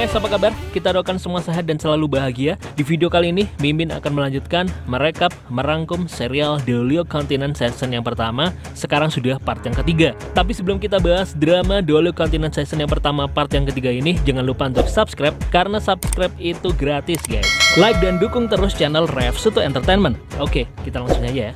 guys, apa kabar? Kita doakan semua sehat dan selalu bahagia. Di video kali ini, Mimin akan melanjutkan merangkum serial The Leo Continent Season yang pertama. Sekarang sudah part yang ketiga. Tapi sebelum kita bahas drama The Leo Continent Season yang pertama part yang ketiga ini, jangan lupa untuk subscribe, karena subscribe itu gratis guys. Like dan dukung terus channel Revsuto Entertainment. Oke, kita langsung aja ya.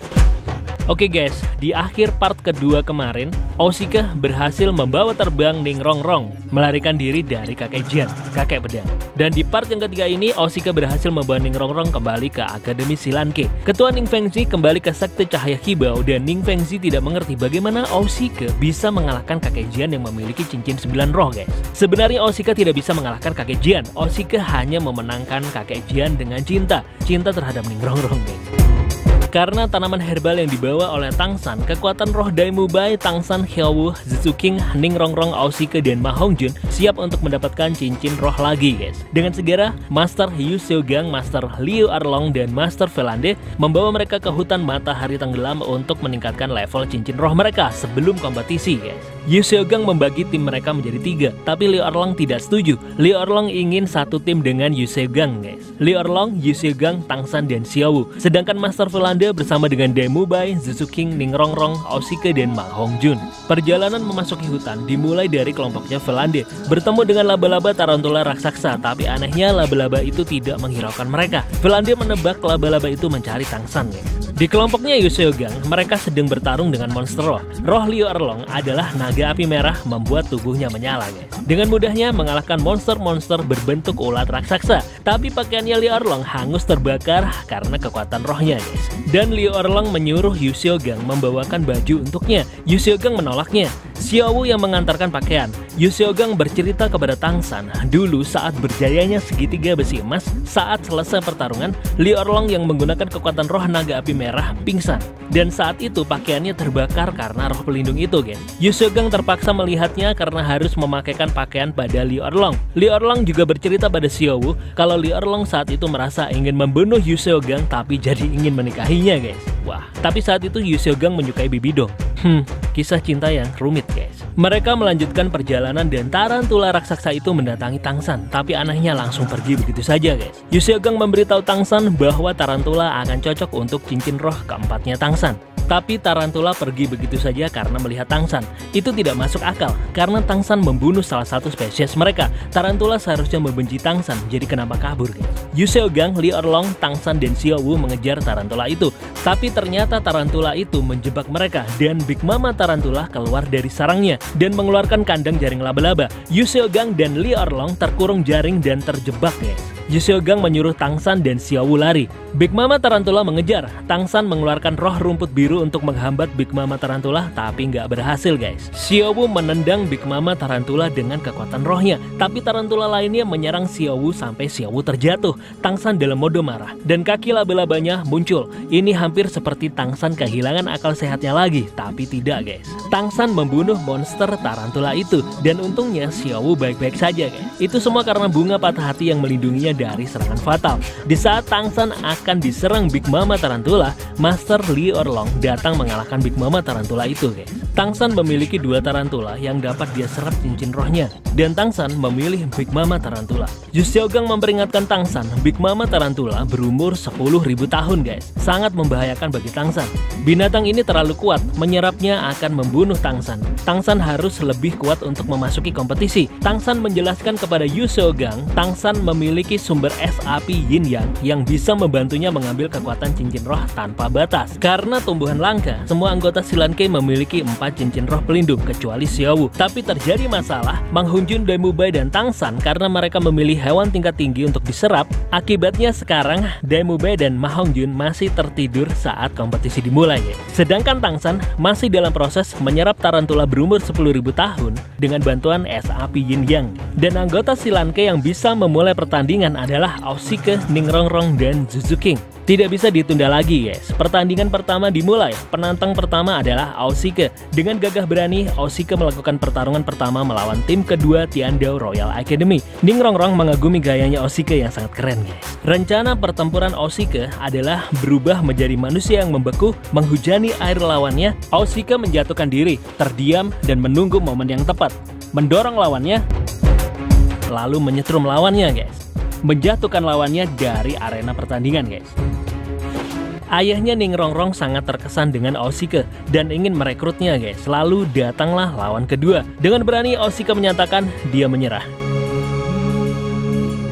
Oke guys, di akhir part kedua kemarin, Oshika berhasil membawa terbang Ning Rongrong, melarikan diri dari kakek Jian, kakek pedang. Dan di part yang ketiga ini, Oshika berhasil membawa Ning Rongrong kembali ke Akademi Silanke. Ketua Ning Fengzi kembali ke Sekte Cahaya Kibau, dan Ning Fengzi tidak mengerti bagaimana Oshika bisa mengalahkan kakek Jian yang memiliki cincin 9 roh guys. Sebenarnya Oshika tidak bisa mengalahkan kakek Jian, Oshika hanya memenangkan kakek Jian dengan cinta terhadap Ning Rongrong guys. Karena tanaman herbal yang dibawa oleh Tangsan, kekuatan roh Daimubai, Tangsan, Hyeowu, Zetsuking, Ning Rongrong, Oshika, dan Ma Hongjun siap untuk mendapatkan cincin roh lagi guys. Dengan segera, Master Yu Seogang, Master Liu Erlong, dan Master Velande membawa mereka ke hutan matahari tenggelam untuk meningkatkan level cincin roh mereka sebelum kompetisi guys. Yu Seogang membagi tim mereka menjadi 3, tapi Liu Erlong tidak setuju. Liu Erlong ingin satu tim dengan Yu Seogang guys. Liu Erlong, Yu Seogang, Tangsan, dan Xiaowu. Sedangkan Master Velande bersama dengan Daimubai, Zetsuking, Ning Rongrong, Oshika, dan Ma Hongjun. Perjalanan memasuki hutan dimulai dari kelompoknya Velande bertemu dengan laba-laba tarantula raksasa, tapi anehnya laba-laba itu tidak menghiraukan mereka. Velande menebak laba-laba itu mencari Tangsan guys. Di kelompoknya Yu Seogang, mereka sedang bertarung dengan monster roh. Roh Liu Erlong adalah naga api merah membuat tubuhnya menyala guys. Dengan mudahnya mengalahkan monster-monster berbentuk ulat raksasa. Tapi pakaiannya Liu Erlong hangus terbakar karena kekuatan rohnya guys. Dan Liu Erlong menyuruh Yu Seogang membawakan baju untuknya. Yu Seogang menolaknya. Xiaowu yang mengantarkan pakaian. Yu Seogang bercerita kepada Tangsan, dulu saat berjayanya segitiga besi emas, saat selesai pertarungan, Liu Erlong yang menggunakan kekuatan roh naga api merah pingsan. Dan saat itu pakaiannya terbakar karena roh pelindung itu guys. Yu Seogang terpaksa melihatnya karena harus memakaikan pakaian pada Liu Erlong. Liu Erlong juga bercerita pada Xiaowu kalau Liu Erlong saat itu merasa ingin membunuh Yu Seogang tapi jadi ingin menikahinya guys. Wah, tapi saat itu Yu Seogang menyukai Bibido. Kisah cinta yang rumit guys. Mereka melanjutkan perjalanan dan tarantula raksasa itu mendatangi Tangsan, tapi anehnya langsung pergi begitu saja guys. Yu Seogang memberitahu Tangsan bahwa tarantula akan cocok untuk cincin roh keempatnya Tangsan. Tapi tarantula pergi begitu saja karena melihat Tangsan. Itu tidak masuk akal, karena Tangsan membunuh salah satu spesies mereka. Tarantula seharusnya membenci Tangsan, jadi kenapa kabur guys? Yu Seogang, Liu Erlong, Tangsan, dan Xiaowu mengejar tarantula itu. Tapi ternyata tarantula itu menjebak mereka, dan Big Mama tarantula keluar dari sarangnya dan mengeluarkan kandang jaring laba-laba. Yu Seogang dan Liu Erlong terkurung jaring dan terjebak guys. Yu Seogang menyuruh Tangsan dan Xiaowu lari. Big Mama tarantula mengejar. Tangsan mengeluarkan roh rumput biru untuk menghambat Big Mama tarantula, tapi nggak berhasil guys. Xiaowu menendang Big Mama tarantula dengan kekuatan rohnya, tapi tarantula lainnya menyerang Xiaowu sampai Xiaowu terjatuh. Tangsan dalam mode marah dan kaki laba-labanya muncul. Ini hampir seperti Tangsan kehilangan akal sehatnya lagi, tapi tidak guys. Tangsan membunuh monster tarantula itu, dan untungnya Xiaowu baik-baik saja guys. Itu semua karena bunga patah hati yang melindunginya dari serangan fatal. Di saat Tangsan akan diserang Big Mama tarantula, Master Liu Erlong datang mengalahkan Big Mama tarantula itu guys. Tangsan memiliki 2 tarantula yang dapat dia serap cincin rohnya, dan Tangsan memilih Big Mama tarantula. Yu Seogang memperingatkan Tangsan, Big Mama tarantula berumur 10.000 tahun guys. Sangat membahayakan bagi Tangsan. Binatang ini terlalu kuat, menyerapnya akan membunuh Tangsan. Tangsan harus lebih kuat untuk memasuki kompetisi. Tangsan menjelaskan kepada Yu Seogang, Tangsan memiliki sumber es api Yin Yang yang bisa membantunya mengambil kekuatan cincin roh tanpa batas. Karena tumbuhan langka, semua anggota Silanke memiliki 4 cincin roh pelindung kecuali Xiaowu. Tapi terjadi masalah, Ma Hongjun, Daimubai, dan Tangsan karena mereka memilih hewan tingkat tinggi untuk diserap. Akibatnya sekarang Daimubai dan Ma Hongjun masih tertidur saat kompetisi dimulai ya. Sedangkan Tangsan masih dalam proses menyerap tarantula berumur 10.000 tahun dengan bantuan es api Yin Yang. Dan anggota Silanke yang bisa memulai pertandingan adalah Oshika, Ning Rongrong, dan Zetsuking. Tidak bisa ditunda lagi guys. Pertandingan pertama dimulai. Penantang pertama adalah Oshika. Dengan gagah berani, Oshika melakukan pertarungan pertama melawan tim kedua Tiandao Royal Academy. Ning Rongrong mengagumi gayanya Oshika yang sangat keren guys. Rencana pertempuran Oshika adalah berubah menjadi manusia yang membeku, menghujani air lawannya. Oshika menjatuhkan diri, terdiam, dan menunggu momen yang tepat. Mendorong lawannya lalu menyetrum lawannya guys. Menjatuhkan lawannya dari arena pertandingan guys. Ayahnya Ning Rongrong sangat terkesan dengan Oshike dan ingin merekrutnya guys. Lalu datanglah lawan kedua. Dengan berani Oshike menyatakan dia menyerah.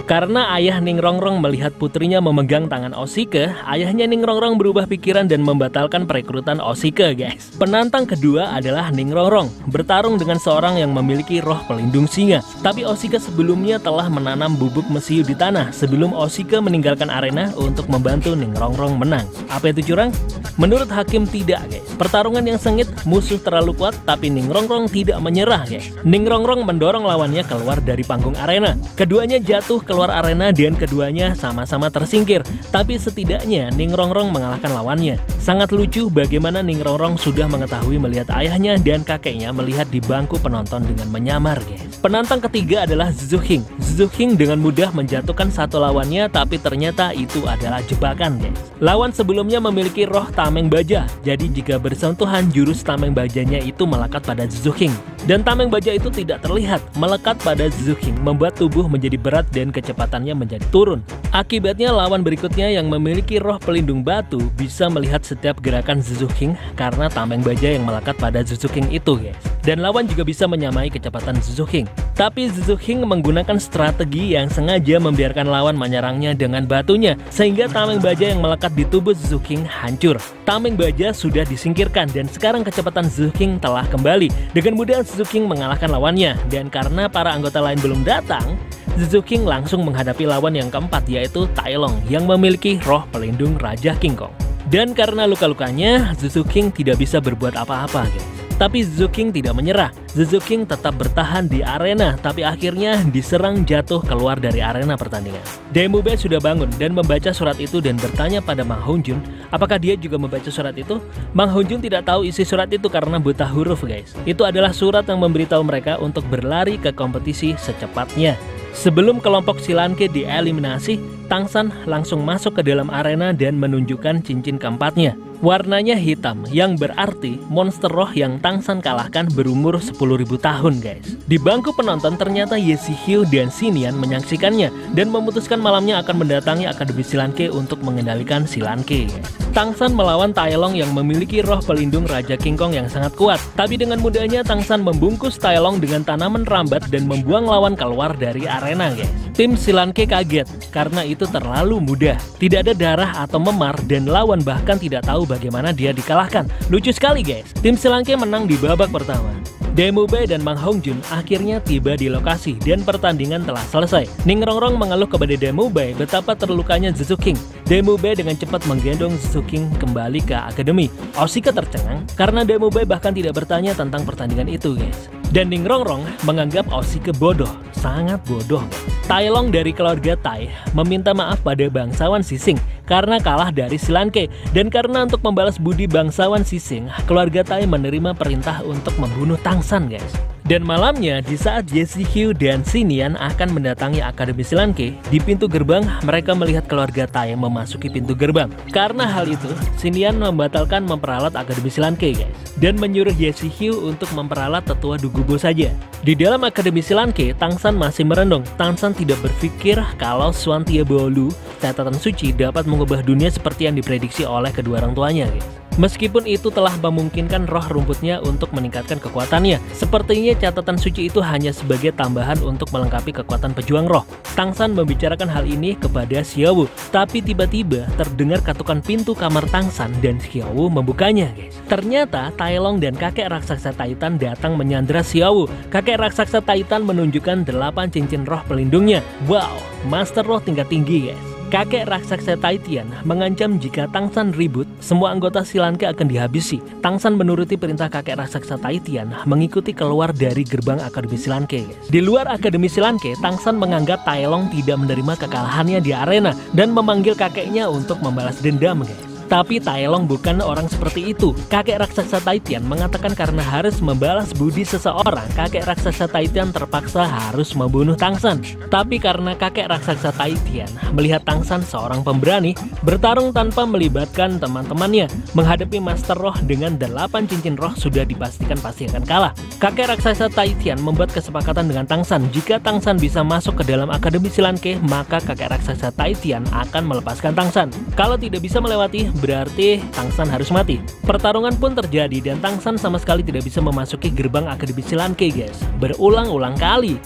Karena ayah Ning Rongrong melihat putrinya memegang tangan Oshike, ayahnya Ning Rongrong berubah pikiran dan membatalkan perekrutan Oshike guys. Penantang kedua adalah Ning Rongrong, bertarung dengan seorang yang memiliki roh pelindung singa. Tapi Oshike sebelumnya telah menanam bubuk mesiu di tanah sebelum Oshike meninggalkan arena untuk membantu Ning Rongrong menang. Apa itu curang? Menurut hakim tidak guys. Pertarungan yang sengit, musuh terlalu kuat, tapi Ning Rongrong tidak menyerah guys. Ning Rongrong mendorong lawannya keluar dari panggung arena. Keduanya jatuh keluar arena dan keduanya sama-sama tersingkir. Tapi setidaknya Ning Rongrong mengalahkan lawannya. Sangat lucu bagaimana Ning Rongrong sudah mengetahui melihat ayahnya dan kakeknya melihat di bangku penonton dengan menyamar guys. Penantang ketiga adalah Zhuheng. Zhuheng dengan mudah menjatuhkan satu lawannya, tapi ternyata itu adalah jebakan guys. Lawan sebelumnya memiliki roh tameng baja. Jadi jika bersentuhan, jurus tameng bajanya itu melekat pada Zhuheng. Dan tameng baja itu tidak terlihat, melekat pada Zhuheng, membuat tubuh menjadi berat dan kecepatannya menjadi turun. Akibatnya lawan berikutnya yang memiliki roh pelindung batu bisa melihat setiap gerakan Zhuheng karena tameng baja yang melekat pada Zhuheng itu guys. Dan lawan juga bisa menyamai kecepatan Zhuheng. Tapi Zhuheng menggunakan strategi yang sengaja membiarkan lawan menyerangnya dengan batunya, sehingga tameng baja yang melekat di tubuh Zhuheng hancur. Tameng baja sudah disingkirkan dan sekarang kecepatan Zhuheng telah kembali. Dengan mudah Zhuheng mengalahkan lawannya, dan karena para anggota lain belum datang, Zhuheng langsung menghadapi lawan yang keempat, yaitu Tai Long yang memiliki roh pelindung Raja King Kong. Dan karena luka-lukanya, Zhuheng tidak bisa berbuat apa-apa guys. Tapi Zhuheng tidak menyerah. Zhuheng tetap bertahan di arena, tapi akhirnya diserang jatuh keluar dari arena pertandingan. Demu Be sudah bangun dan membaca surat itu dan bertanya pada Mang Hongjun, apakah dia juga membaca surat itu? Mang Hongjun tidak tahu isi surat itu karena buta huruf guys. Itu adalah surat yang memberitahu mereka untuk berlari ke kompetisi secepatnya. Sebelum kelompok Silanke dieliminasi, Tang San langsung masuk ke dalam arena dan menunjukkan cincin keempatnya. Warnanya hitam, yang berarti monster roh yang Tang San kalahkan berumur 10.000 tahun guys. Di bangku penonton ternyata Ye Shihyo dan Xinian menyaksikannya dan memutuskan malamnya akan mendatangi Akademi Silanke untuk mengendalikan Silanke guys. Tang San melawan Tai Long yang memiliki roh pelindung Raja King Kong yang sangat kuat. Tapi dengan mudahnya Tang San membungkus Tai Long dengan tanaman rambat dan membuang lawan keluar dari arena guys. Tim Silanke kaget karena itu terlalu mudah. Tidak ada darah atau memar dan lawan bahkan tidak tahu bagaimana dia dikalahkan. Lucu sekali guys. Tim Silanke menang di babak pertama. Demu Be dan Mang Hongjun akhirnya tiba di lokasi dan pertandingan telah selesai. Ning Rongrong mengeluh kepada Demu Be betapa terlukanya Zhuheng. Demu Be dengan cepat menggendong Zhuheng kembali ke akademi. Oshike tercengang karena Demu Be bahkan tidak bertanya tentang pertandingan itu guys. Dan Ning Rongrong menganggap Oshike bodoh, sangat bodoh. Tai Long dari keluarga Tai meminta maaf pada bangsawan Sising karena kalah dari Silanke. Dan karena untuk membalas budi bangsawan Sising, keluarga Tai menerima perintah untuk membunuh Tang San guys. Dan malamnya di saat Ye Shihyo dan Xinian akan mendatangi Akademi Silanke, di pintu gerbang mereka melihat keluarga Tai memasuki pintu gerbang. Karena hal itu, Xinian membatalkan memperalat Akademi Silanke guys, dan menyuruh Ye Shihyo untuk memperalat tetua Dugubo saja. Di dalam Akademi Silanke, Tang San masih merendong. Tang San tidak berpikir kalau Xuan Tiebolu, catatan suci, dapat mengubah dunia seperti yang diprediksi oleh kedua orang tuanya guys. Meskipun itu telah memungkinkan roh rumputnya untuk meningkatkan kekuatannya, sepertinya catatan suci itu hanya sebagai tambahan untuk melengkapi kekuatan pejuang roh. Tang San membicarakan hal ini kepada Xiaowu, tapi tiba-tiba terdengar ketukan pintu kamar Tang San dan Xiaowu membukanya guys. Ternyata Tai Long dan kakek raksasa Titan datang menyandra Xiaowu. Kakek raksasa Titan menunjukkan 8 cincin roh pelindungnya. Wow, master roh tingkat tinggi guys. Kakek raksasa Titan mengancam jika Tang San ribut, semua anggota Silanke akan dihabisi. Tang San menuruti perintah kakek raksasa Titan mengikuti keluar dari gerbang Akademi Silanke. Di luar Akademi Silanke, Tang San menganggap Tai Long tidak menerima kekalahannya di arena dan memanggil kakeknya untuk membalas dendam guys. Tapi Tai Long bukan orang seperti itu. Kakek raksasa Taitian mengatakan karena harus membalas budi seseorang, kakek raksasa Taitian terpaksa harus membunuh Tang San. Tapi karena kakek raksasa Taitian melihat Tang San seorang pemberani, bertarung tanpa melibatkan teman-temannya, menghadapi Master Roh dengan 8 cincin roh sudah dipastikan pasti akan kalah. Kakek raksasa Taitian membuat kesepakatan dengan Tang San, jika Tang San bisa masuk ke dalam Akademi Silanke, maka kakek raksasa Taitian akan melepaskan Tang San. Kalau tidak bisa melewati, berarti Tang San harus mati. Pertarungan pun terjadi dan Tang San sama sekali tidak bisa memasuki gerbang Akademi Silanke, guys. Berulang-ulang kali.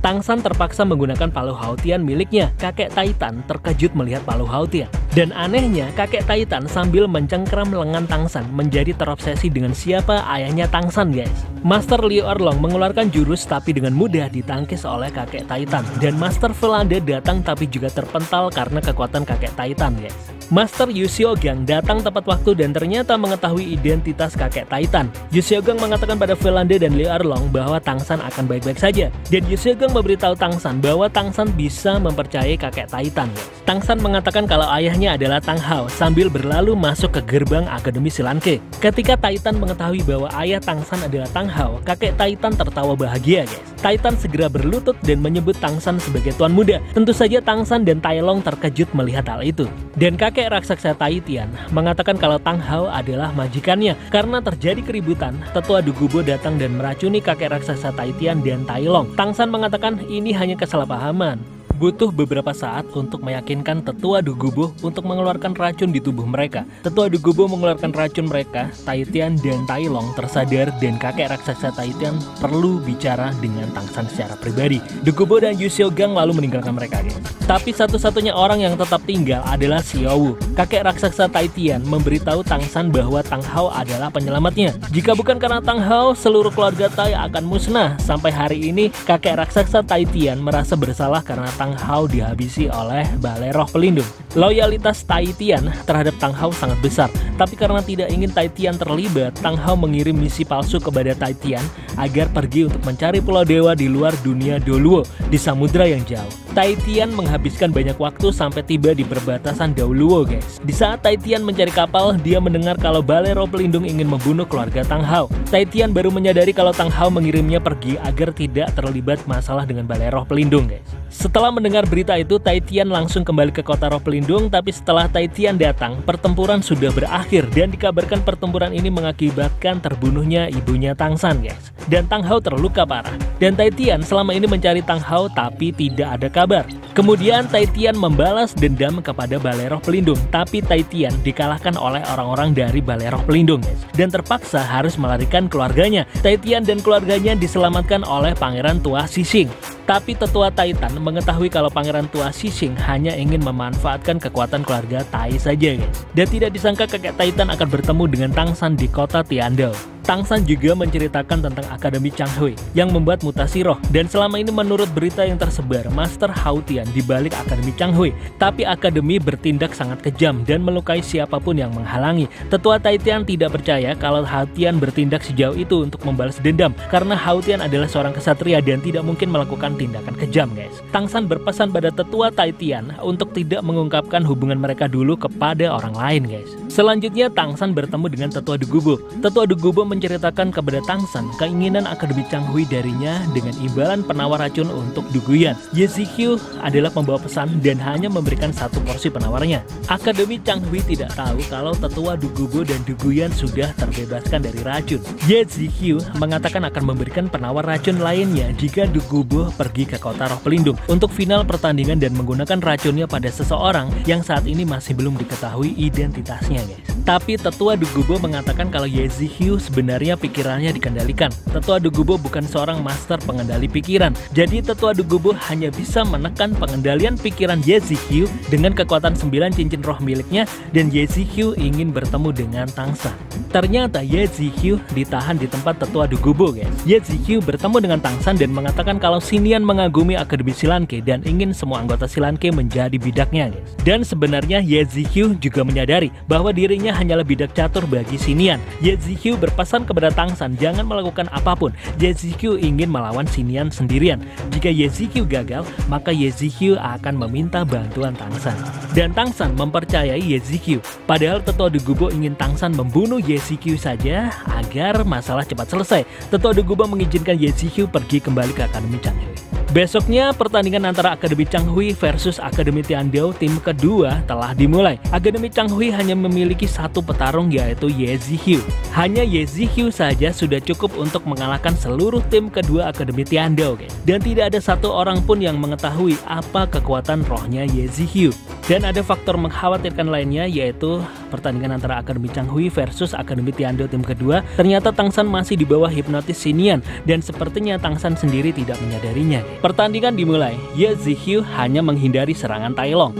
Tang San terpaksa menggunakan palu Haotian miliknya. Kakek Titan terkejut melihat palu Haotian. Dan anehnya, kakek Titan sambil mencengkram lengan Tang San menjadi terobsesi dengan siapa ayahnya Tang San, guys. Master Liu Erlong mengeluarkan jurus tapi dengan mudah ditangkis oleh kakek Titan. Dan Master Velande datang tapi juga terpental karena kekuatan kakek Titan, guys. Master Yu Xiaogang datang tepat waktu dan ternyata mengetahui identitas kakek Titan. Yu Xiaogang mengatakan pada Velande dan Liu Erlong bahwa Tang San akan baik-baik saja. Dan Yu Xiaogang memberitahu Tang San bahwa Tang San bisa mempercayai kakek Titan. Tang San mengatakan kalau ayahnya adalah Tang Hao sambil berlalu masuk ke gerbang Akademi Silanke. Ketika Titan mengetahui bahwa ayah Tang San adalah Tang Hao, kakek Titan tertawa bahagia, guys. Titan segera berlutut dan menyebut Tang San sebagai tuan muda. Tentu saja Tang San dan Tai Long terkejut melihat hal itu. Dan kakek raksasa Taitian mengatakan kalau Tang Hao adalah majikannya. Karena terjadi keributan, Tetua Dugubo datang dan meracuni kakek raksasa Taitian dan Tai Long. Tang San mengatakan ini hanya kesalahpahaman. Butuh beberapa saat untuk meyakinkan Tetua Dugubo untuk mengeluarkan racun di tubuh mereka. Tetua Dugubo mengeluarkan racun mereka, Taitian dan Tai Long tersadar dan kakek raksasa Taitian perlu bicara dengan Tang San secara pribadi. Dugubo dan Yu Xiaogang lalu meninggalkan mereka, guys. Tapi satu-satunya orang yang tetap tinggal adalah Xiao Wu. Kakek raksasa Taitian memberitahu Tang San bahwa Tang Hao adalah penyelamatnya. Jika bukan karena Tang Hao, seluruh keluarga Tai akan musnah. Sampai hari ini, kakek raksasa Taitian merasa bersalah karena Tang Hao dihabisi oleh Balai Roh Pelindung. Loyalitas Taitian terhadap Tang Hao sangat besar, tapi karena tidak ingin Taitian terlibat, Tang Hao mengirim misi palsu kepada Taitian agar pergi untuk mencari pulau dewa di luar dunia Doluo di samudra yang jauh. Taitian menghabiskan banyak waktu sampai tiba di perbatasan Doluo, guys. Di saat Taitian mencari kapal, dia mendengar kalau Balai Roh Pelindung ingin membunuh keluarga Tang Hao. Taitian baru menyadari kalau Tang Hao mengirimnya pergi agar tidak terlibat masalah dengan Balai Roh Pelindung, guys. Setelah mendengar berita itu, Taitian langsung kembali ke kota Roh Pelindung, tapi setelah Taitian datang, pertempuran sudah berakhir dan dikabarkan pertempuran ini mengakibatkan terbunuhnya ibunya Tang San, guys. Dan Tang Hao terluka parah. Dan Taitian selama ini mencari Tang Hao tapi tidak ada kabar. Kemudian Taitian membalas dendam kepada Balai Roh Pelindung, tapi Taitian dikalahkan oleh orang-orang dari Balai Roh Pelindung, guys. Dan terpaksa harus melarikan keluarganya. Taitian dan keluarganya diselamatkan oleh Pangeran Tua Sising. Tapi Tetua Titan mengetahui kalau Pangeran Tua Sising hanya ingin memanfaatkan kekuatan keluarga Tai saja, guys. Dan tidak disangka kakek Titan akan bertemu dengan Tang San di kota Tiandao. Tang San juga menceritakan tentang Akademi Changhui yang membuat mutasi roh. Dan selama ini menurut berita yang tersebar, Master Haotian di balik Akademi Changhui. Tapi Akademi bertindak sangat kejam dan melukai siapapun yang menghalangi. Tetua Taitian tidak percaya kalau Haotian bertindak sejauh itu untuk membalas dendam, karena Haotian adalah seorang kesatria dan tidak mungkin melakukan tindakan kejam, guys. Tang San berpesan pada Tetua Taitian untuk tidak mengungkapkan hubungan mereka dulu kepada orang lain, guys. Selanjutnya Tang San bertemu dengan Tetua Dugubo. Tetua Dugubo menceritakan kepada Tang San keinginan Akademi Changhui darinya dengan imbalan penawar racun untuk Duguyan. Ye Zikyu adalah pembawa pesan dan hanya memberikan satu porsi penawarnya. Akademi Changhui tidak tahu kalau Tetua Dugubo dan Duguyan sudah terbebaskan dari racun. Ye Zikyu mengatakan akan memberikan penawar racun lainnya jika Dugubo pergi ke kota Roh Pelindung untuk final pertandingan dan menggunakan racunnya pada seseorang yang saat ini masih belum diketahui identitasnya, guys. Tapi Tetua Dugubo mengatakan kalau Ye Zikyu sebenarnya pikirannya dikendalikan. Tetua Dugubo bukan seorang master pengendali pikiran. Jadi Tetua Dugubo hanya bisa menekan pengendalian pikiran Ye Zikyu dengan kekuatan 9 cincin roh miliknya, dan Ye Zikyu ingin bertemu dengan Tang San. Ternyata Ye Zikyu ditahan di tempat Tetua Dugubo, guys. Ye Zikyu bertemu dengan Tang San dan mengatakan kalau Xinian mengagumi Akademi Silanke dan ingin semua anggota Silanke menjadi bidaknya, guys. Dan sebenarnya Ye Zikyu juga menyadari bahwa dirinya Tujuannya hanyalah bidak catur bagi Xinian. Ye Zhiqiu berpesan kepada Tang San jangan melakukan apapun. Ye Zhiqiu ingin melawan Xinian sendirian. Jika Ye Zhiqiu gagal, maka Ye Zhiqiu akan meminta bantuan Tang San. Dan Tang San mempercayai Ye Zhiqiu. Padahal Tetua De Gubo ingin Tang San membunuh Ye Zhiqiu saja agar masalah cepat selesai. Tetua De Gubo mengizinkan Ye Zhiqiu pergi kembali ke Akademi Changhui. Besoknya, pertandingan antara Akademi Changhui versus Akademi Tiandao tim kedua telah dimulai. Akademi Changhui hanya memiliki satu petarung, yaitu Ye Zhiqiu. Hanya Ye Zhiqiu saja sudah cukup untuk mengalahkan seluruh tim kedua Akademi Tiandao, guys. Dan tidak ada satu orang pun yang mengetahui apa kekuatan rohnya Ye Zhiqiu. Dan ada faktor mengkhawatirkan lainnya, yaitu pertandingan antara Akademi Changhui versus Akademi Tiandao tim kedua. Ternyata Tang San masih di bawah hipnotis Xinian, dan sepertinya Tang San sendiri tidak menyadarinya. Pertandingan dimulai, Ye Zhiqiu hanya menghindari serangan Tai Long.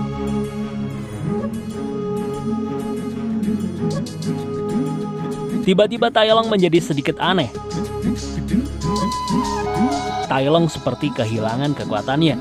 Tiba-tiba Tai Long menjadi sedikit aneh. Tai Long seperti kehilangan kekuatannya.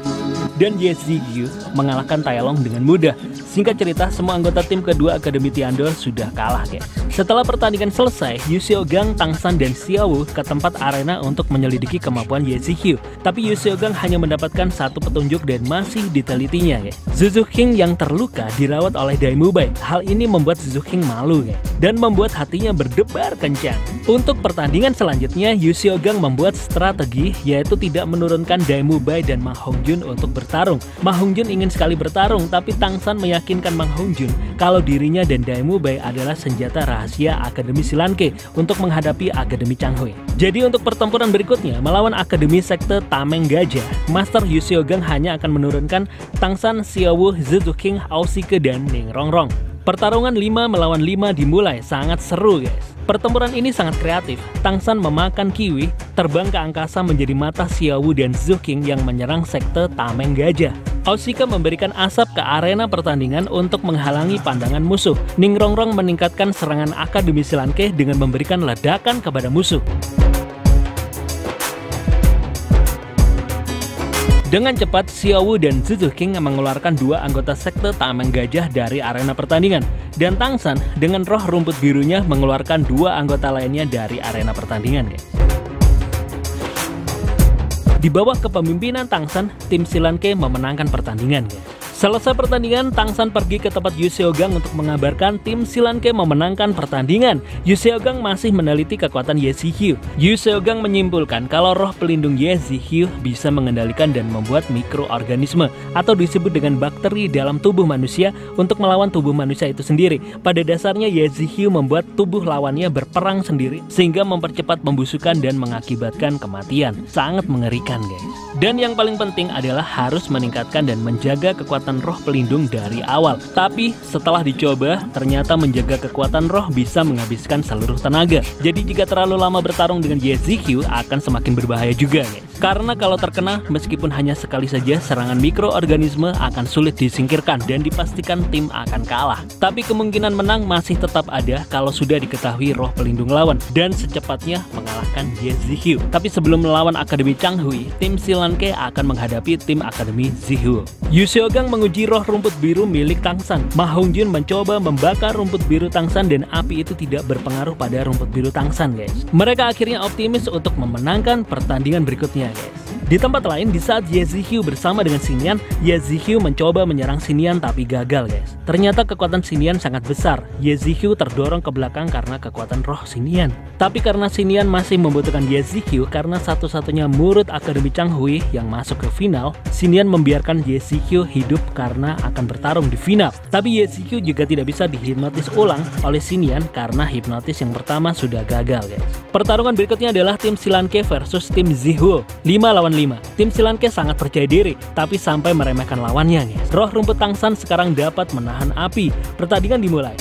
Dan Ye Zhiqiu mengalahkan Tai Long dengan mudah. Singkat cerita, semua anggota tim kedua Akademi Tiandao sudah kalah, guys. Setelah pertandingan selesai, Yu Xiaogang, Tang San, dan Xiao Wu ke tempat arena untuk menyelidiki kemampuan Ye Zhiqiu. Tapi Yu Xiaogang hanya mendapatkan satu petunjuk dan masih ditelitinya, guys. Zhu Zuqing yang terluka dirawat oleh Dai Mubai. Hal ini membuat Zhu Zuqing malu, guys, dan membuat hatinya berdebar kencang. Untuk pertandingan selanjutnya, Yu Xiaogang membuat strategi, yaitu tidak menurunkan Dai Mubai dan Ma Hongjun untuk bertarung. Ma Hongjun ingin sekali bertarung, tapi Tang San meyakinkan Ma Hongjun kalau dirinya dan Dai Mubai adalah senjata rahasia Akademi Silanke untuk menghadapi Akademi Changhui. Jadi untuk pertempuran berikutnya melawan Akademi Sekte Tameng Gajah, Master Yu Xiaogang hanya akan menurunkan Tang San, Xiao Wu, Zhu Zuqing, Aosike, dan Ning Rongrong. Pertarungan 5 melawan 5 dimulai, sangat seru, guys. Pertempuran ini sangat kreatif. Tang San memakan kiwi, terbang ke angkasa menjadi mata Xiao Wu dan Zhu Zuqing yang menyerang Sekte Tameng Gajah. Aosike memberikan asap ke arena pertandingan untuk menghalangi pandangan musuh. Ning Rongrong meningkatkan serangan Akademi Silanke dengan memberikan ledakan kepada musuh. Dengan cepat, Xiao Wu dan Zhu Zuqing mengeluarkan dua anggota Sekte Tameng Gajah dari arena pertandingan. Dan Tang San dengan roh rumput birunya mengeluarkan dua anggota lainnya dari arena pertandingan, guys. Di bawah kepemimpinan Tang San, tim Silanke memenangkan pertandingan, guys. Selesai pertandingan, Tang San pergi ke tempat Yu Xiaogang untuk mengabarkan tim Silanke memenangkan pertandingan. Yu Xiaogang masih meneliti kekuatan Ye Zhiqiu. Yu Xiaogang menyimpulkan kalau roh pelindung Ye Zhiqiu bisa mengendalikan dan membuat mikroorganisme atau disebut dengan bakteri dalam tubuh manusia untuk melawan tubuh manusia itu sendiri. Pada dasarnya Ye Zhiqiu membuat tubuh lawannya berperang sendiri sehingga mempercepat pembusukan dan mengakibatkan kematian. Sangat mengerikan, guys. Dan yang paling penting adalah harus meningkatkan dan menjaga kekuatan roh pelindung dari awal. Tapi setelah dicoba, ternyata menjaga kekuatan roh bisa menghabiskan seluruh tenaga. Jadi jika terlalu lama bertarung dengan Ye Zhiqiu akan semakin berbahaya juga, guys. Karena kalau terkena, meskipun hanya sekali saja, serangan mikroorganisme akan sulit disingkirkan dan dipastikan tim akan kalah. Tapi kemungkinan menang masih tetap ada kalau sudah diketahui roh pelindung lawan dan secepatnya mengalahkan Ye Zhiqiu. Tapi sebelum melawan Akademi Changhui, tim Silanke akan menghadapi tim Akademi Zhiqiu. Yu Xiaogang menguji roh rumput biru milik Tang San. Ma Hongjun mencoba membakar rumput biru Tang San dan api itu tidak berpengaruh pada rumput biru Tang San, guys. Mereka akhirnya optimis untuk memenangkan pertandingan berikutnya, guys. Di tempat lain, di saat Ye Zhiqiu bersama dengan Xinian, Ye Zhiqiu mencoba menyerang Xinian tapi gagal, guys. Ternyata kekuatan Xinian sangat besar. Ye Zhiqiu terdorong ke belakang karena kekuatan roh Xinian. Tapi karena Xinian masih membutuhkan Ye Zhiqiu karena satu-satunya murid Akademi Changhui yang masuk ke final, Xinian membiarkan Ye Zhiqiu hidup karena akan bertarung di final. Tapi Ye Zhiqiu juga tidak bisa dihipnotis ulang oleh Xinian karena hipnotis yang pertama sudah gagal, guys. Pertarungan berikutnya adalah tim Silanke versus tim Zhiqiu. 5 lawan 5. Tim Silanke sangat percaya diri, tapi sampai meremehkan lawannya, guys. Roh rumput Tang San sekarang dapat menahan api. Pertandingan dimulai.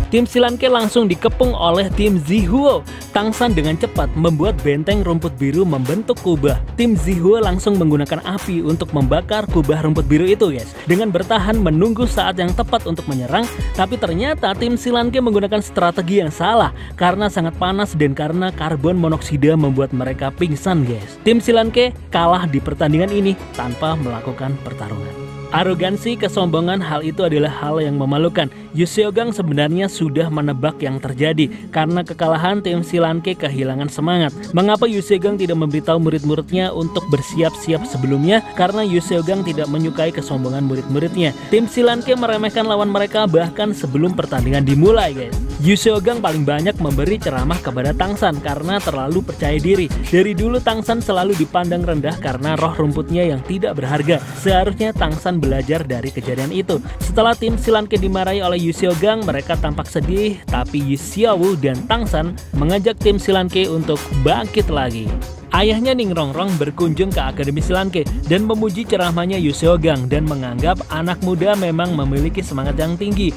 Tim Silanke langsung dikepung oleh tim Zhiqiu. Tang San dengan cepat membuat benteng rumput biru membentuk kubah. Tim Zhiqiu langsung menggunakan api untuk membakar kubah rumput biru itu, guys. Dengan bertahan menunggu saat yang tepat untuk menyerang, tapi ternyata tim Silanke menggunakan strategi yang salah karena sangat panas dan karena karbon monoksida membuat mereka pingsan, guys. Tim Silanke kalah di pertandingan ini tanpa melakukan pertarungan. Arogansi, kesombongan, hal itu adalah hal yang memalukan. Yu Seogang sebenarnya sudah menebak yang terjadi. Karena kekalahan, tim Silanke kehilangan semangat. Mengapa Yu Seogang tidak memberitahu murid-muridnya untuk bersiap-siap sebelumnya? Karena Yu Seogang tidak menyukai kesombongan murid-muridnya. Tim Silanke meremehkan lawan mereka bahkan sebelum pertandingan dimulai, guys. Yu Seogang paling banyak memberi ceramah kepada Tangsan karena terlalu percaya diri. Dari dulu Tangsan selalu dipandang rendah karena roh rumputnya yang tidak berharga. Seharusnya Tangsan belajar dari kejadian itu. Setelah tim Silanke dimarahi oleh Yu Seogang, mereka tampak sedih, tapi Yu Xiaowu dan Tangsan mengajak tim Silanke untuk bangkit lagi. Ayahnya Ning Rongrong berkunjung ke Akademi Silanke dan memuji ceramahnya Yu Seogang dan menganggap anak muda memang memiliki semangat yang tinggi.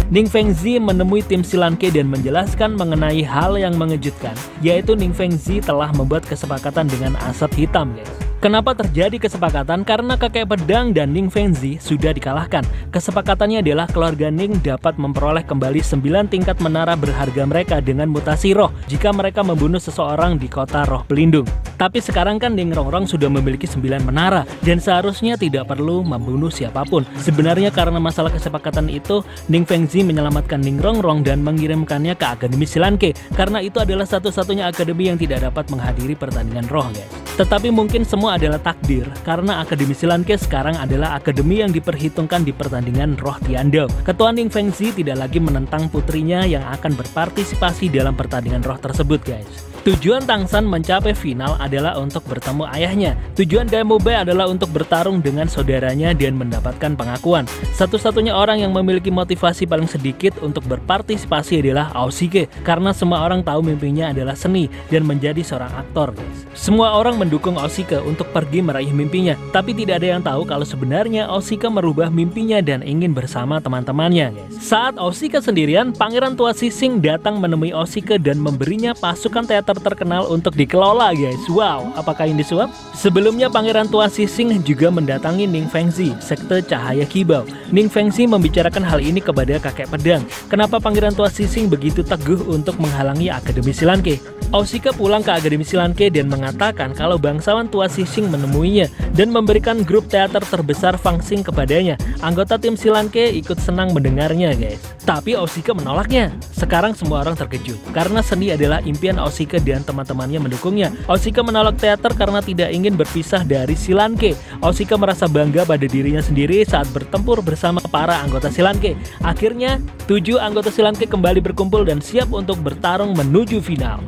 Ning Fengzi menemui tim Silanke dan menjelaskan mengenai hal yang mengejutkan, yaitu Ning Fengzi telah membuat kesepakatan dengan Asap Hitam, guys. Kenapa terjadi kesepakatan? Karena kakek pedang dan Ning Fengzi sudah dikalahkan. Kesepakatannya adalah keluarga Ning dapat memperoleh kembali 9 tingkat menara berharga mereka dengan mutasi roh jika mereka membunuh seseorang di kota roh pelindung. Tapi sekarang kan Ning Rongrong sudah memiliki 9 menara dan seharusnya tidak perlu membunuh siapapun. Sebenarnya karena masalah kesepakatan itu, Ning Fengzi menyelamatkan Ning Rongrong dan mengirimkannya ke Akademi Silanke karena itu adalah satu-satunya akademi yang tidak dapat menghadiri pertandingan roh, guys. Tetapi mungkin semua adalah takdir karena Akademi Silanke sekarang adalah akademi yang diperhitungkan di pertandingan roh Tiandou. Ketua Ning Fengzi tidak lagi menentang putrinya yang akan berpartisipasi dalam pertandingan roh tersebut, guys. Tujuan Tangsan mencapai final adalah untuk bertemu ayahnya. Tujuan Dai Mubai adalah untuk bertarung dengan saudaranya dan mendapatkan pengakuan. Satu-satunya orang yang memiliki motivasi paling sedikit untuk berpartisipasi adalah Aoshige, karena semua orang tahu mimpinya adalah seni dan menjadi seorang aktor, guys. Semua orang mendukung Aoshige untuk pergi meraih mimpinya, tapi tidak ada yang tahu kalau sebenarnya Aoshige merubah mimpinya dan ingin bersama teman-temannya, guys. Saat Aoshige sendirian, Pangeran Tua Sising datang menemui Aoshige dan memberinya pasukan teater terkenal untuk dikelola, guys. Wow, apakah ini suap? Sebelumnya Pangeran Tua Sising juga mendatangi Ning Fengzi, sekte Cahaya Kibau. Ning Fengzi membicarakan hal ini kepada kakek pedang. Kenapa Pangeran Tua Sising begitu teguh untuk menghalangi Akademi Silanke? Aoshige pulang ke Akademi Silanke dan mengatakan kalau bangsawan Tua Sising menemuinya dan memberikan grup teater terbesar Fangsing kepadanya. Anggota tim Silanke ikut senang mendengarnya, guys. Tapi Aoshige menolaknya. Sekarang semua orang terkejut karena seni adalah impian Aoshige dan teman-temannya mendukungnya. Aoshige menolak teater karena tidak ingin berpisah dari Silanke. Aoshige merasa bangga pada dirinya sendiri saat bertempur bersama para anggota Silanke. Akhirnya, 7 anggota Silanke kembali berkumpul dan siap untuk bertarung menuju final.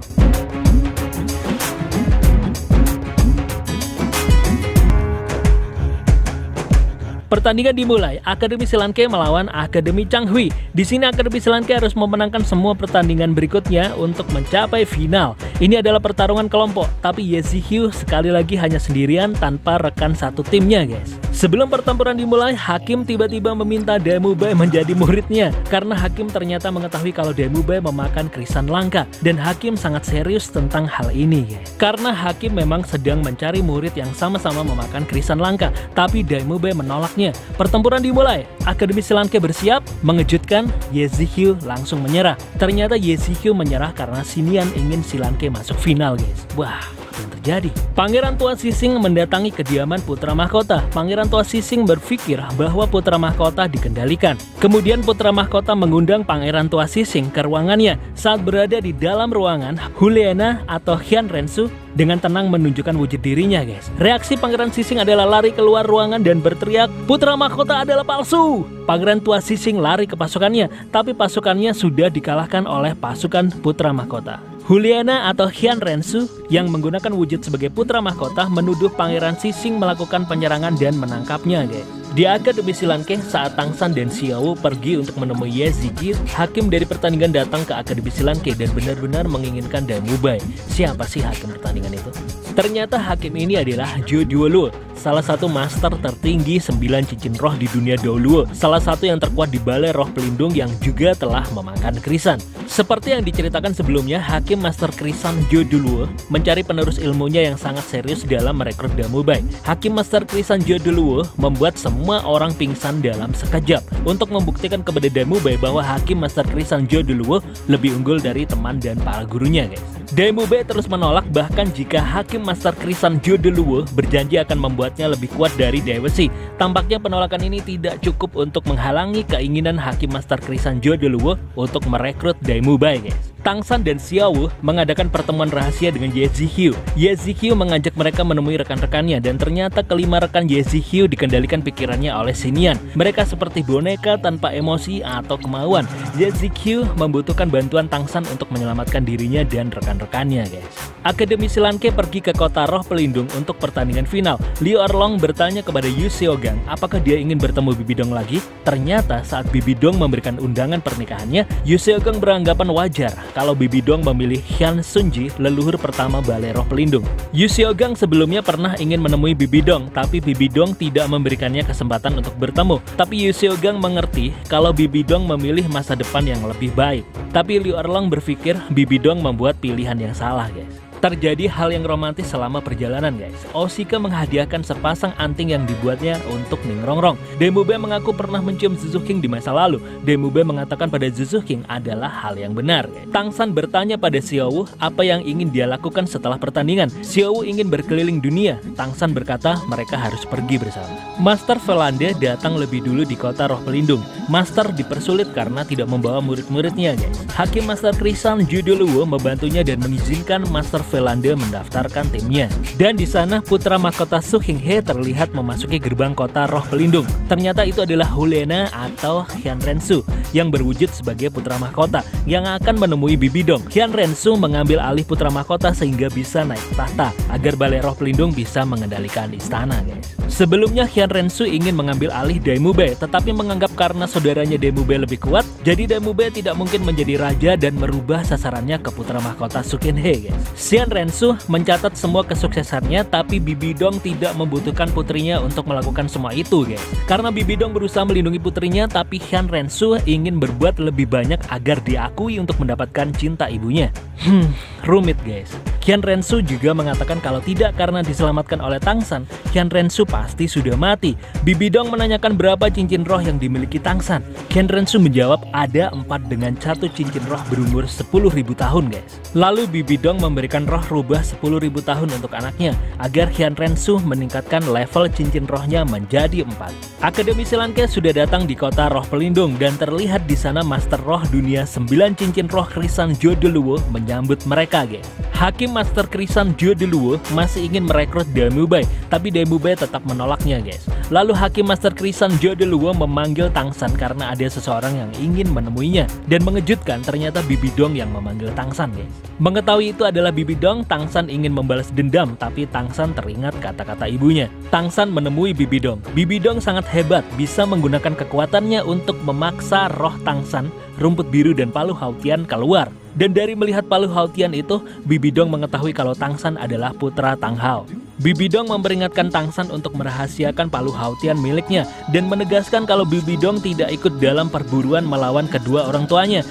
Pertandingan dimulai, Akademi Silanke melawan Akademi Changhui. Di sini Akademi Silanke harus memenangkan semua pertandingan berikutnya untuk mencapai final. Ini adalah pertarungan kelompok, tapi Ye Zhiqiu sekali lagi hanya sendirian tanpa rekan satu timnya, guys. Sebelum pertempuran dimulai, Hakim tiba-tiba meminta Dai Mubai menjadi muridnya karena Hakim ternyata mengetahui kalau Dai Mubai memakan krisan langka dan Hakim sangat serius tentang hal ini, guys. Karena Hakim memang sedang mencari murid yang sama-sama memakan krisan langka, tapi Dai Mubai menolaknya. Pertempuran dimulai, Akademi Silanke bersiap. Mengejutkan, Ye Zhiqiu langsung menyerah. Ternyata Ye Zhiqiu menyerah karena Xinian ingin Silanke masuk final, guys. Wah, apa yang terjadi? Pangeran Tua Sising mendatangi kediaman Putra Mahkota. Pangeran Tua Sising berpikir bahwa Putra Mahkota dikendalikan. Kemudian Putra Mahkota mengundang Pangeran Tua Sising ke ruangannya. Saat berada di dalam ruangan, Huliena atau Hian Rensu dengan tenang menunjukkan wujud dirinya, guys. Reaksi Pangeran Sising adalah lari keluar ruangan dan berteriak, "Putra Mahkota adalah palsu!" Pangeran Tua Sising lari ke pasukannya, tapi pasukannya sudah dikalahkan oleh pasukan Putra Mahkota. Huliena atau Hian Rensu yang menggunakan wujud sebagai Putra Mahkota menuduh Pangeran Sising melakukan penyerangan dan menangkapnya, guys. Di Akademi Silanke, saat Tangsan dan Xiaowu pergi untuk menemui Ye Zhiqiu, Hakim dari pertandingan datang ke Akademi Silanke dan benar-benar menginginkan Dai Mubai. Siapa sih hakim pertandingan itu? Ternyata hakim ini adalah Zhou Duoluo, salah satu master tertinggi 9 cincin roh di dunia Duoluo, salah satu yang terkuat di balai roh pelindung yang juga telah memakan krisan. Seperti yang diceritakan sebelumnya, hakim master krisan Zhou Duoluo mencari penerus ilmunya yang sangat serius dalam merekrut Dai Mubai. Hakim master krisan Zhou Duoluo membuat semua orang pingsan dalam sekejap untuk membuktikan kepada Dai Mubai bahwa hakim master krisan Zhou Duoluo lebih unggul dari teman dan para gurunya, guys. Daemube terus menolak, bahkan jika Hakim Master Krisan Jodeluwo berjanji akan membuatnya lebih kuat dari Daewoo. Tampaknya penolakan ini tidak cukup untuk menghalangi keinginan Hakim Master Krisan Jodeluwo untuk merekrut Daemube, guys. Tangsan dan Xiaowu mengadakan pertemuan rahasia dengan Ye Zhiqiu. Ye Zhiqiu mengajak mereka menemui rekan-rekannya, dan ternyata kelima rekan Ye Zhiqiu dikendalikan pikirannya oleh Xinian. Mereka seperti boneka tanpa emosi atau kemauan. Ye Zhiqiu membutuhkan bantuan Tangsan untuk menyelamatkan dirinya dan rekan-rekannya, guys. Akademi Silanke pergi ke kota Roh Pelindung untuk pertandingan final. Liu Erlong bertanya kepada Yu Xiaogang apakah dia ingin bertemu Bibi Dong lagi. Ternyata saat Bibi Dong memberikan undangan pernikahannya, Yu Xiaogang beranggapan wajar kalau Bibi Dong memilih Hyun Sunji, leluhur pertama Balai Roh Pelindung. Yu Xiaogang sebelumnya pernah ingin menemui Bibi Dong, tapi Bibi Dong tidak memberikannya kesempatan untuk bertemu. Tapi Yu Xiaogang mengerti kalau Bibi Dong memilih masa depan yang lebih baik. Tapi Liu Erlong berpikir Bibi Dong membuat pilihan yang salah, guys. Terjadi hal yang romantis selama perjalanan, guys. Oshika menghadiahkan sepasang anting yang dibuatnya untuk Ning Rongrong. Daemube mengaku pernah mencium Zuzuking di masa lalu. Daemube mengatakan pada Zuzuking adalah hal yang benar, guys. Tangsan bertanya pada Xiaowu apa yang ingin dia lakukan setelah pertandingan. Xiaowu ingin berkeliling dunia. Tangsan berkata mereka harus pergi bersama. Master Velande datang lebih dulu di kota Roh Pelindung. Master dipersulit karena tidak membawa murid-muridnya, guys. Hakim Master Krisan Jodeluwo membantunya dan mengizinkan Master Velande mendaftarkan timnya. Dan di sana putra mahkota Su Hinghe terlihat memasuki gerbang kota Roh Pelindung. Ternyata itu adalah Hulena atau Hyun Rensu yang berwujud sebagai putra mahkota yang akan menemui Bibi Dong. Hyun Rensu mengambil alih putra mahkota sehingga bisa naik tahta agar Balai Roh Pelindung bisa mengendalikan istana, guys. Sebelumnya Hyun Rensu ingin mengambil alih Daemube, tetapi menganggap karena saudaranya Daemube lebih kuat, jadi Daemube tidak mungkin menjadi raja dan merubah sasarannya ke putra mahkota Su Hinghe, guys. Hyun Rensu mencatat semua kesuksesannya, tapi Bibi Dong tidak membutuhkan putrinya untuk melakukan semua itu, guys. Karena Bibi Dong berusaha melindungi putrinya, tapi Hyun Rensu ingin berbuat lebih banyak agar diakui untuk mendapatkan cinta ibunya. Rumit, guys. Hyun Rensu juga mengatakan kalau tidak karena diselamatkan oleh Tangsan, Hyun Rensu pasti sudah mati. Bibi Dong menanyakan berapa cincin roh yang dimiliki Tangsan. Hyun Rensu menjawab ada 4 dengan 1 cincin roh berumur 10.000 tahun, guys. Lalu Bibi Dong memberikan roh rubah 10.000 tahun untuk anaknya agar Hyun Rensu meningkatkan level cincin rohnya menjadi 4. Akademi Silanke sudah datang di kota Roh Pelindung dan terlihat di sana Master Roh Dunia 9 cincin roh Krisan Jodeluwo menyambut mereka, guys. Hakim Master Krisan Jodeluwo masih ingin merekrut Daemube, tapi Daemube tetap menolaknya, guys. Lalu Hakim Master Krisan Jodeluwo memanggil Tangsan karena ada seseorang yang ingin menemuinya. Dan mengejutkan ternyata Bibi Dong yang memanggil Tangsan, guys. Mengetahui itu adalah Bibi Dong, Tangsan ingin membalas dendam, tapi Tangsan teringat kata-kata ibunya. Tangsan menemui Bibi Dong. Bibi Dong sangat hebat, bisa menggunakan kekuatannya untuk memaksa roh Tangsan, rumput biru dan palu Hautian keluar. Dan dari melihat palu Hautian itu, Bibi Dong mengetahui kalau Tangsan adalah putra Tang Hao. Bibi Dong memperingatkan Tangsan untuk merahasiakan palu Hautian miliknya dan menegaskan kalau Bibi Dong tidak ikut dalam perburuan melawan kedua orang tuanya.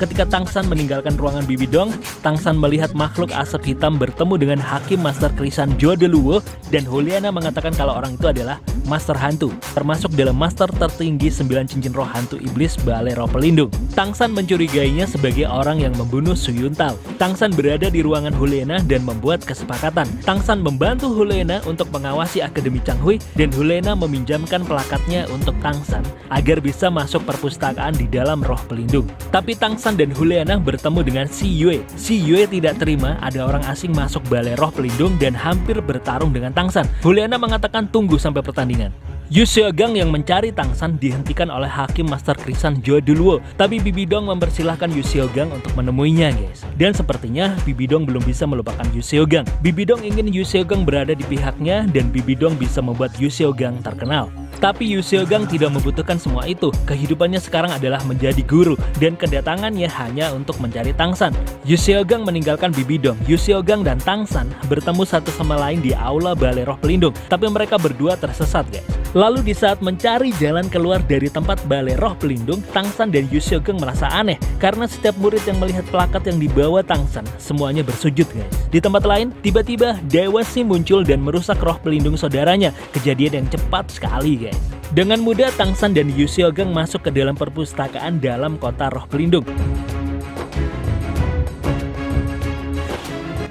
Ketika Tangsan meninggalkan ruangan Bibi Dong, Tangsan melihat makhluk asap hitam bertemu dengan Hakim Master Krisan Jodeluwo dan Juliana mengatakan kalau orang itu adalah Master Hantu, termasuk dalam Master tertinggi 9 cincin roh hantu iblis Balai Roh Pelindung. Tangsan mencurigainya sebagai orang yang membunuh Su Yuntao. Tangsan berada di ruangan Juliana dan membuat kesepakatan. Tangsan membantu Juliana untuk mengawasi Akademi Changhui dan Juliana meminjamkan plakatnya untuk Tangsan agar bisa masuk perpustakaan di dalam Roh Pelindung. Tapi Tangsan dan Juliana bertemu dengan Si Yue. Si Yue tidak terima ada orang asing masuk Balai Roh Pelindung dan hampir bertarung dengan Tangsan. Juliana mengatakan tunggu sampai pertandingan. Yu Xiaogang yang mencari Tangsan dihentikan oleh Hakim Master Krisan Jodeluwo, tapi Bibi Dong mempersilahkan Yu Xiaogang untuk menemuinya, guys. Dan sepertinya Bibi Dong belum bisa melupakan Yu Xiaogang. Bibi Dong ingin Yu Xiaogang berada di pihaknya dan Bibi Dong bisa membuat Yu Xiaogang terkenal. Tapi Yu Xiaogang tidak membutuhkan semua itu. Kehidupannya sekarang adalah menjadi guru dan kedatangannya hanya untuk mencari Tangsan. Yu Xiaogang meninggalkan Bibi Dong. Yu Xiaogang dan Tangsan bertemu satu sama lain di aula Balai Roh Pelindung, tapi mereka berdua tersesat, guys. Lalu di saat mencari jalan keluar dari tempat Balai Roh Pelindung, Tangsan dan Yu Xiaogang merasa aneh karena setiap murid yang melihat plakat yang dibawa Tangsan semuanya bersujud, guys. Di tempat lain, tiba-tiba Daewoo muncul dan merusak roh pelindung saudaranya. Kejadian yang cepat sekali, guys. guys. Dengan mudah Tang San dan Yu Xiaogang masuk ke dalam perpustakaan dalam kota roh pelindung.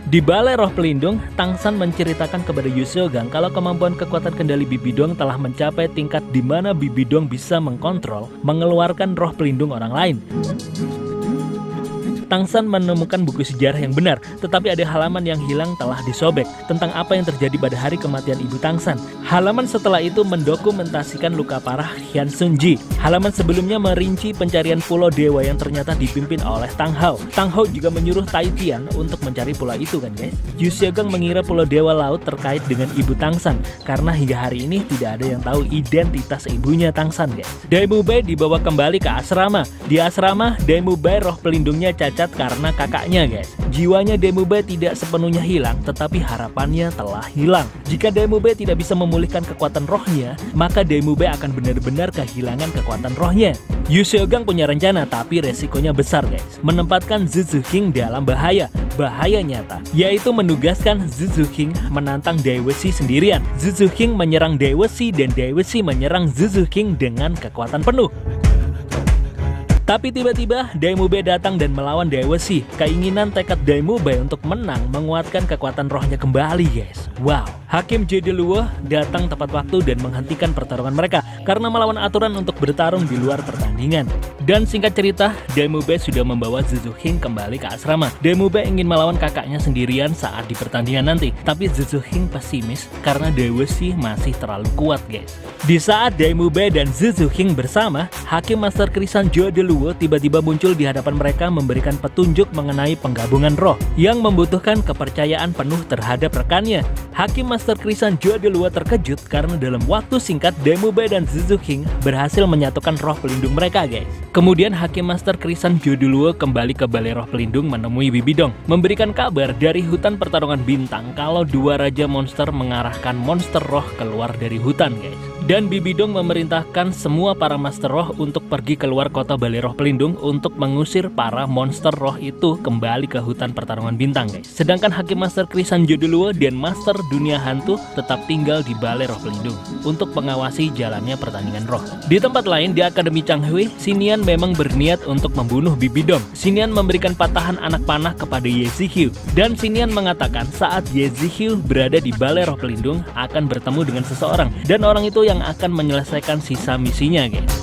Di Balai Roh Pelindung, Tang San menceritakan kepada Yu Xiaogang kalau kemampuan kekuatan kendali Bibi Dong telah mencapai tingkat di mana Bibi Dong bisa mengkontrol, mengeluarkan roh pelindung orang lain. Tang San menemukan buku sejarah yang benar, tetapi ada halaman yang hilang telah disobek tentang apa yang terjadi pada hari kematian Ibu Tang San. Halaman setelah itu mendokumentasikan luka parah Hian Sun Ji. Halaman sebelumnya merinci pencarian Pulau Dewa yang ternyata dipimpin oleh Tang Hao. Tang Hao juga menyuruh Tai Tian untuk mencari pulau itu kan guys. Yu Xiaogang mengira Pulau Dewa Laut terkait dengan Ibu Tang San, karena hingga hari ini tidak ada yang tahu identitas ibunya Tang San guys. Dai Mu Bai dibawa kembali ke asrama. Di asrama, Dai Mu Bai roh pelindungnya cacat karena kakaknya guys. Jiwanya Dai Mu Bai tidak sepenuhnya hilang, tetapi harapannya telah hilang. Jika Dai Mu Bai tidak bisa memulihkan kekuatan rohnya, maka Dai Mu Bai akan benar-benar kehilangan kekuatan rohnya. Yu Xiaogang punya rencana, tapi resikonya besar guys. Menempatkan Zhu Zuqing dalam bahaya nyata, yaitu menugaskan Zhu Zuqing menantang Dai Wuxi sendirian. Zhu Zuqing menyerang Dai Wuxi dan Dai Wuxi menyerang Zhu Zuqing dengan kekuatan penuh. Tapi tiba-tiba Dai Mu Bai datang dan melawan Dai Wuxi. Keinginan tekad Dai Mu Bai untuk menang menguatkan kekuatan rohnya kembali guys. Wow, Hakim Jade Luo datang tepat waktu dan menghentikan pertarungan mereka karena melawan aturan untuk bertarung di luar pertandingan. Dan singkat cerita, Dai Mu Bai sudah membawa Zhu Zuqing kembali ke asrama. Dai Mu Bai ingin melawan kakaknya sendirian saat di pertandingan nanti, tapi Zhu Zuqing pesimis karena Dai Wuxi masih terlalu kuat guys. Di saat Dai Mu Bai dan Zhu Zuqing bersama, Hakim Master Krisan Jade Luo tiba-tiba muncul di hadapan mereka memberikan petunjuk mengenai penggabungan roh yang membutuhkan kepercayaan penuh terhadap rekannya. Hakim Master Krisan Jade Luo terkejut karena dalam waktu singkat Dai Mu Bai dan Zhu Zuqing berhasil menyatukan roh pelindung mereka guys. Kemudian Hakim Master Krisan Jade Luo kembali ke Balai Roh Pelindung menemui Bibi Dong, memberikan kabar dari hutan pertarungan bintang kalau dua raja monster mengarahkan monster roh keluar dari hutan guys. Dan Bibi Dong memerintahkan semua para master roh untuk pergi keluar kota Balai Roh Pelindung untuk mengusir para monster roh itu kembali ke hutan pertarungan bintang guys. Sedangkan Hakim Master Krisan Jade Luo dan Master Dunia Hantu tetap tinggal di Balai Roh Pelindung untuk mengawasi jalannya pertandingan roh. Di tempat lain di Akademi Changhui, Xinian memang berniat untuk membunuh Bibi Dong. Xinian memberikan patahan anak panah kepada Ye Ziqiu, dan Xinian mengatakan saat Ye Ziqiu berada di Balai Roh Pelindung akan bertemu dengan seseorang, dan orang itu yang akan menyelesaikan sisa misinya guys.